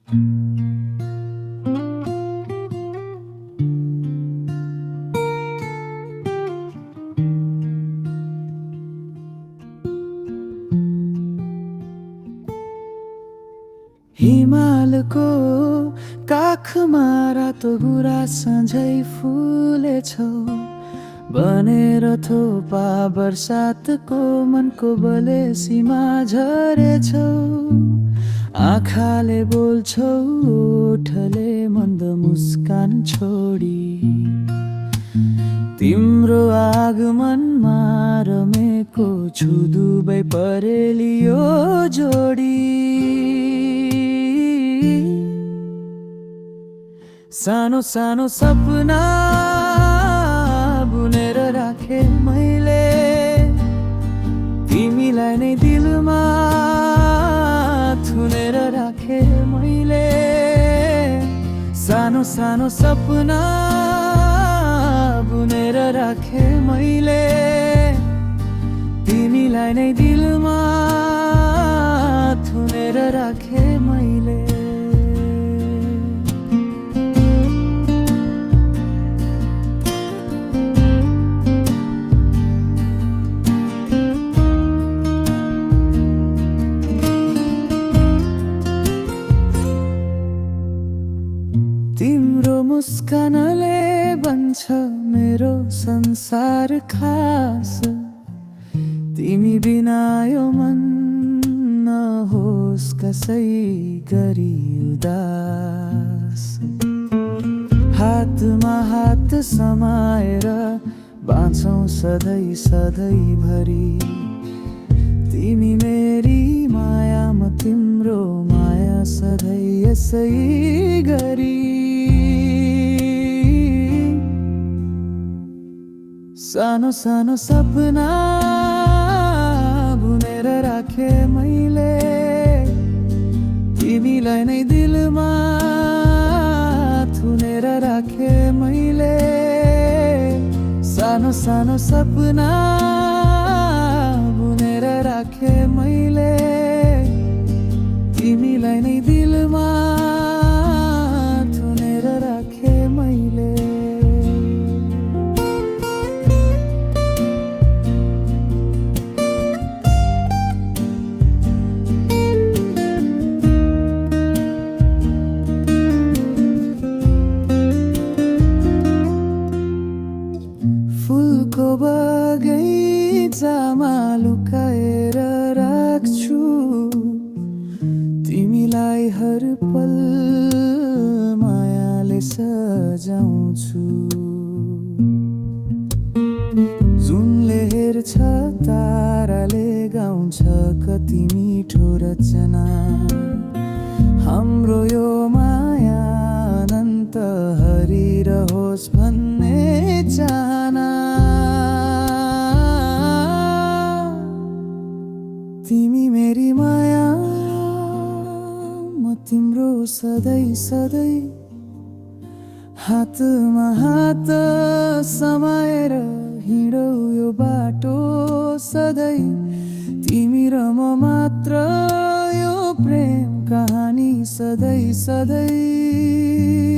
हिमालको काखमा रातो गुराँस सधैँ फुलेछौ, बनेर थोपा बर्सातको मनको बलेसीमा झरेछौ। आँखाले बोल्छौ, ओठले मन्द मुस्कान छोडी, तिम्रो आगमनमा रमेको छु दुबै परेलियो जोडी। सानो सानो सपना बुनेर राखे मैले, तिमीलाई नै दिलमा थुनेर राखे मैले। सानो सानो सपना बुनेर राखे मैले, तिमीलाई नै दिलमा थुनेर राखे मैले। तिम्रो मुस्कानले बन्छ मेरो संसार खास, तिमी बिना यो मन नहोस् कसै गरी उदास। हातमा हात समाएर बाँचौँ सधैँ सधैँभरि, तिमी मेरी माया म तिम्रो माया सधैँ यसै गरी। सानो सानो सपना बुनेर राखे मैले, तिमीलाई नै दिलमा थुनेर राखे मैले। सानो सानो सपना बुनेर राखे मैले, तिमीलाई नै दिलमा थुनेर राखे मैले। फुलको बगैँचामा लुकाएर राख्छु, तिमीलाई हर पल मायाले सजाउँछु। जुनले हेर्छ ताराले गाउँछ कति मिठो रचना, हाम्रो यो माया अनन्त हरिरहोस् भन्ने चाहना। तिमी मेरी माया म तिम्रो सधैँ सधैँ, हातमा हात समाएर हिँडौ यो बाटो सधैँ। तिमी र म मात्र यो प्रेम कहानी सधैँ सधैँ।